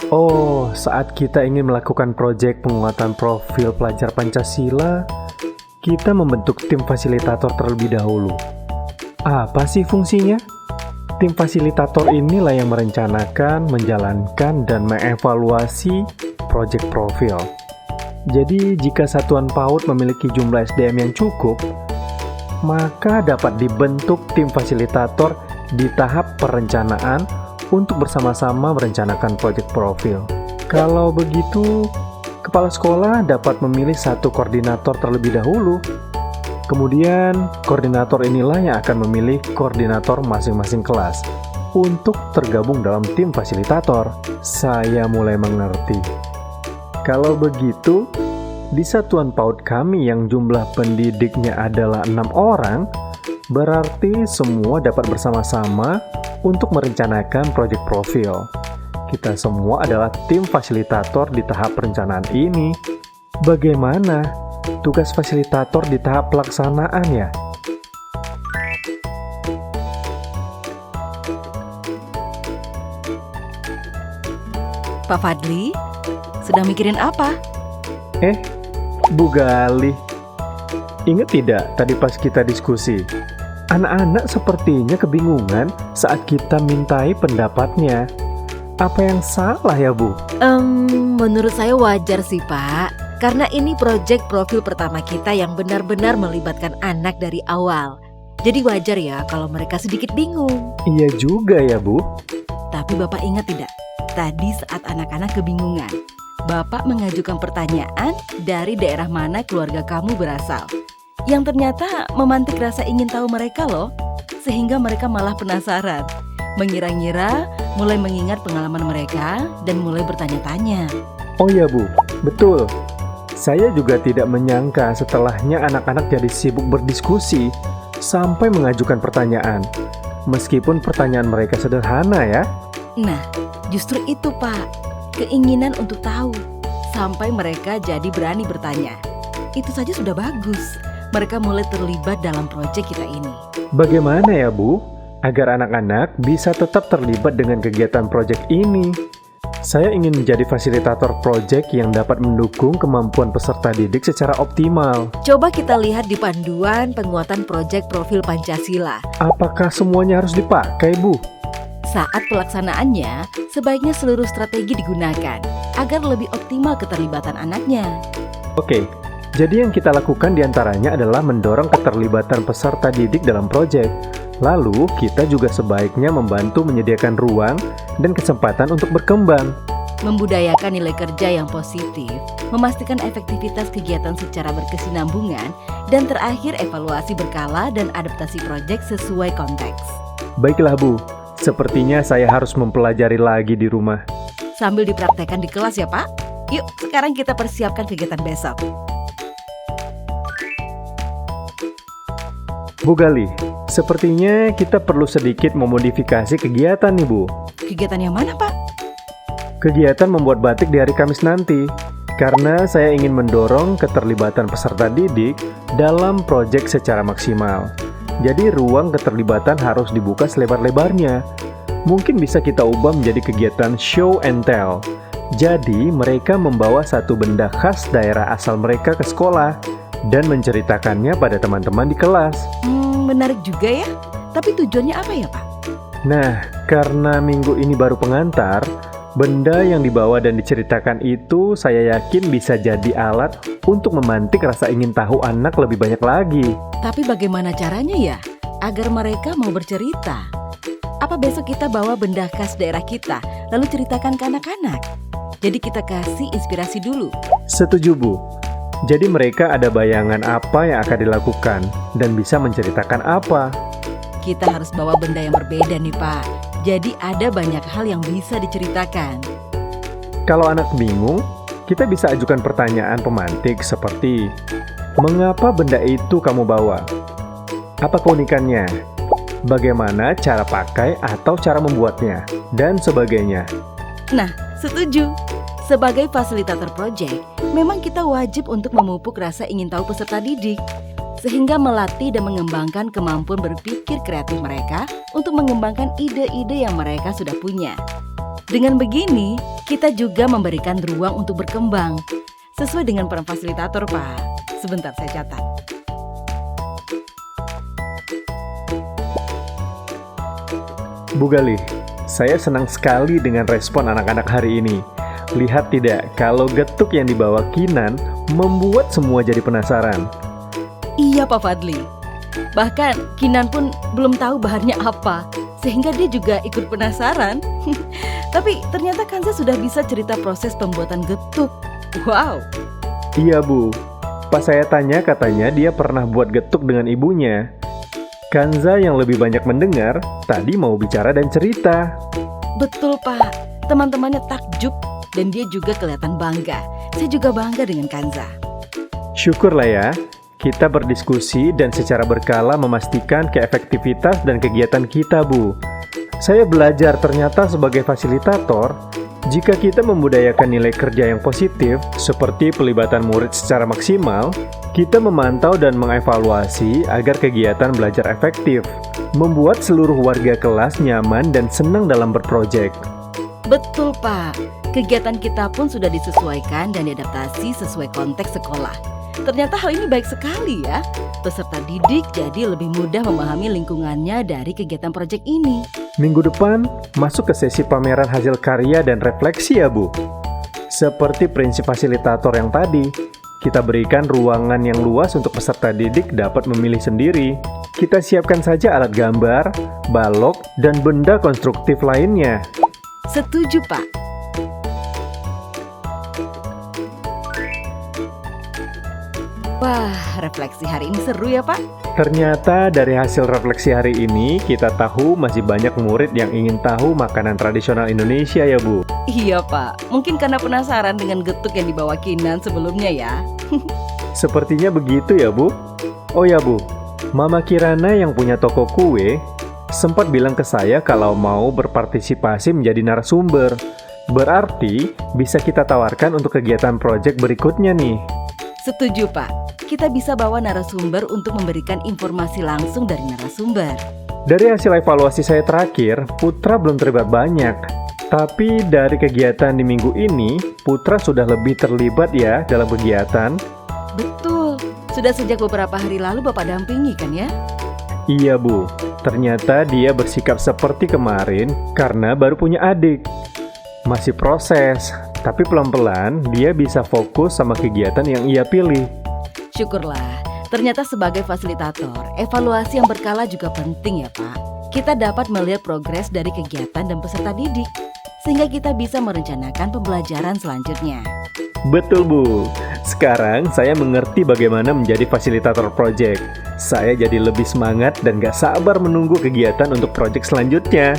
Oh, saat kita ingin melakukan proyek penguatan profil pelajar Pancasila, kita membentuk tim fasilitator terlebih dahulu. Apa sih fungsinya? Tim fasilitator inilah yang merencanakan, menjalankan, dan mengevaluasi proyek profil. Jadi, jika satuan PAUD memiliki jumlah SDM yang cukup, maka dapat dibentuk tim fasilitator di tahap perencanaan untuk bersama-sama merencanakan proyek profil. Kalau begitu, kepala sekolah dapat memilih satu koordinator terlebih dahulu. Kemudian, koordinator inilah yang akan memilih koordinator masing-masing kelas untuk tergabung dalam tim fasilitator. Saya mulai mengerti. Kalau begitu, di satuan PAUD kami yang jumlah pendidiknya adalah 6 orang, berarti semua dapat bersama-sama untuk merencanakan proyek profil. Kita semua adalah tim fasilitator di tahap perencanaan ini. Bagaimana tugas fasilitator di tahap pelaksanaan ya? Pak Fadli, sedang mikirin apa? Bu Gali, ingat tidak tadi pas kita diskusi? Anak-anak sepertinya kebingungan saat kita mintai pendapatnya. Apa yang salah ya, Bu? Menurut saya wajar sih, Pak. Karena ini proyek profil pertama kita yang benar-benar melibatkan anak dari awal. Jadi wajar ya kalau mereka sedikit bingung. Iya juga ya, Bu. Tapi Bapak ingat tidak? Tadi saat anak-anak kebingungan, Bapak mengajukan pertanyaan dari daerah mana keluarga kamu berasal. Yang ternyata memantik rasa ingin tahu mereka loh. Sehingga mereka malah penasaran, mengira-ngira, mulai mengingat pengalaman mereka, dan mulai bertanya-tanya. Oh ya, Bu, betul. Saya juga tidak menyangka setelahnya anak-anak jadi sibuk berdiskusi sampai mengajukan pertanyaan. Meskipun pertanyaan mereka sederhana ya. Nah, justru itu Pak, keinginan untuk tahu. Sampai mereka jadi berani bertanya. Itu saja sudah bagus. Mereka mulai terlibat dalam proyek kita ini. Bagaimana ya, Bu, agar anak-anak bisa tetap terlibat dengan kegiatan proyek ini? Saya ingin menjadi fasilitator proyek yang dapat mendukung kemampuan peserta didik secara optimal. Coba kita lihat di panduan penguatan proyek profil Pancasila. Apakah semuanya harus dipakai, Bu? Saat pelaksanaannya, sebaiknya seluruh strategi digunakan agar lebih optimal keterlibatan anaknya. Oke, jadi yang kita lakukan diantaranya adalah mendorong keterlibatan peserta didik dalam proyek. Lalu, kita juga sebaiknya membantu menyediakan ruang dan kesempatan untuk berkembang. Membudayakan nilai kerja yang positif, memastikan efektivitas kegiatan secara berkesinambungan, dan terakhir evaluasi berkala dan adaptasi proyek sesuai konteks. Baiklah, Bu. Sepertinya saya harus mempelajari lagi di rumah. Sambil dipraktekkan di kelas ya, Pak. Yuk, sekarang kita persiapkan kegiatan besok. Bu Gali, sepertinya kita perlu sedikit memodifikasi kegiatan nih, Bu. Kegiatan yang mana, Pak? Kegiatan membuat batik di hari Kamis nanti. Karena saya ingin mendorong keterlibatan peserta didik dalam proyek secara maksimal. Jadi ruang keterlibatan harus dibuka selebar-lebarnya. Mungkin bisa kita ubah menjadi kegiatan show and tell. Jadi mereka membawa satu benda khas daerah asal mereka ke sekolah dan menceritakannya pada teman-teman di kelas. Menarik juga ya. Tapi tujuannya apa ya, Pak? Nah, karena minggu ini baru pengantar, benda yang dibawa dan diceritakan itu saya yakin bisa jadi alat untuk memantik rasa ingin tahu anak lebih banyak lagi. Tapi bagaimana caranya ya agar mereka mau bercerita? Apa besok kita bawa benda khas daerah kita lalu ceritakan ke anak-anak? Jadi kita kasih inspirasi dulu. Setuju, Bu. Jadi mereka ada bayangan apa yang akan dilakukan dan bisa menceritakan apa. Kita harus bawa benda yang berbeda nih, Pak. Jadi ada banyak hal yang bisa diceritakan. Kalau anak bingung, kita bisa ajukan pertanyaan pemantik seperti, mengapa benda itu kamu bawa? Apa keunikannya? Bagaimana cara pakai atau cara membuatnya? Dan sebagainya. Nah, setuju. Sebagai fasilitator proyek, memang kita wajib untuk memupuk rasa ingin tahu peserta didik, sehingga melatih dan mengembangkan kemampuan berpikir kreatif mereka untuk mengembangkan ide-ide yang mereka sudah punya. Dengan begini, kita juga memberikan ruang untuk berkembang. Sesuai dengan peran fasilitator, Pak. Sebentar saya catat. Bu Galih, saya senang sekali dengan respon anak-anak hari ini. Lihat tidak, kalau getuk yang dibawa Kinan membuat semua jadi penasaran. Iya, Pak Fadli. Bahkan Kinan pun belum tahu bahannya apa, sehingga dia juga ikut penasaran. Tapi ternyata Kanza sudah bisa cerita proses pembuatan getuk. Wow. Iya Bu, pas saya tanya katanya dia pernah buat getuk dengan ibunya. Kanza yang lebih banyak mendengar, tadi mau bicara dan cerita. Betul, Pak. Teman-temannya takjub dan dia juga kelihatan bangga. Saya juga bangga dengan Kanza. Syukurlah ya, kita berdiskusi dan secara berkala memastikan keefektivitas dan kegiatan kita, Bu. Saya belajar ternyata sebagai fasilitator, jika kita membudayakan nilai kerja yang positif, seperti pelibatan murid secara maksimal, kita memantau dan mengevaluasi agar kegiatan belajar efektif, membuat seluruh warga kelas nyaman dan senang dalam berprojek. Betul, Pak. Kegiatan kita pun sudah disesuaikan dan diadaptasi sesuai konteks sekolah. Ternyata hal ini baik sekali ya. Peserta didik jadi lebih mudah memahami lingkungannya dari kegiatan proyek ini. Minggu depan, masuk ke sesi pameran hasil karya dan refleksi ya Bu. Seperti prinsip fasilitator yang tadi, kita berikan ruangan yang luas untuk peserta didik dapat memilih sendiri. Kita siapkan saja alat gambar, balok, dan benda konstruktif lainnya. Setuju, Pak. Wah, refleksi hari ini seru ya, Pak? Ternyata dari hasil refleksi hari ini, kita tahu masih banyak murid yang ingin tahu makanan tradisional Indonesia ya Bu. Iya, Pak. Mungkin karena penasaran dengan getuk yang dibawa Kinan sebelumnya ya. Sepertinya begitu ya Bu. Oh ya Bu, Mama Kirana yang punya toko kue sempat bilang ke saya kalau mau berpartisipasi menjadi narasumber. Berarti bisa kita tawarkan untuk kegiatan proyek berikutnya nih. Setuju, Pak. Kita bisa bawa narasumber untuk memberikan informasi langsung dari narasumber. Dari hasil evaluasi saya terakhir, Putra belum terlibat banyak. Tapi dari kegiatan di minggu ini, Putra sudah lebih terlibat ya dalam kegiatan. Betul. Sudah sejak beberapa hari lalu Bapak dampingi kan ya? Iya Bu, ternyata dia bersikap seperti kemarin karena baru punya adik. Masih proses, tapi pelan-pelan dia bisa fokus sama kegiatan yang ia pilih. Syukurlah, ternyata sebagai fasilitator, evaluasi yang berkala juga penting ya Pak. Kita dapat melihat progres dari kegiatan dan peserta didik, sehingga kita bisa merencanakan pembelajaran selanjutnya. Betul Bu, sekarang saya mengerti bagaimana menjadi fasilitator proyek. Saya jadi lebih semangat dan gak sabar menunggu kegiatan untuk proyek selanjutnya.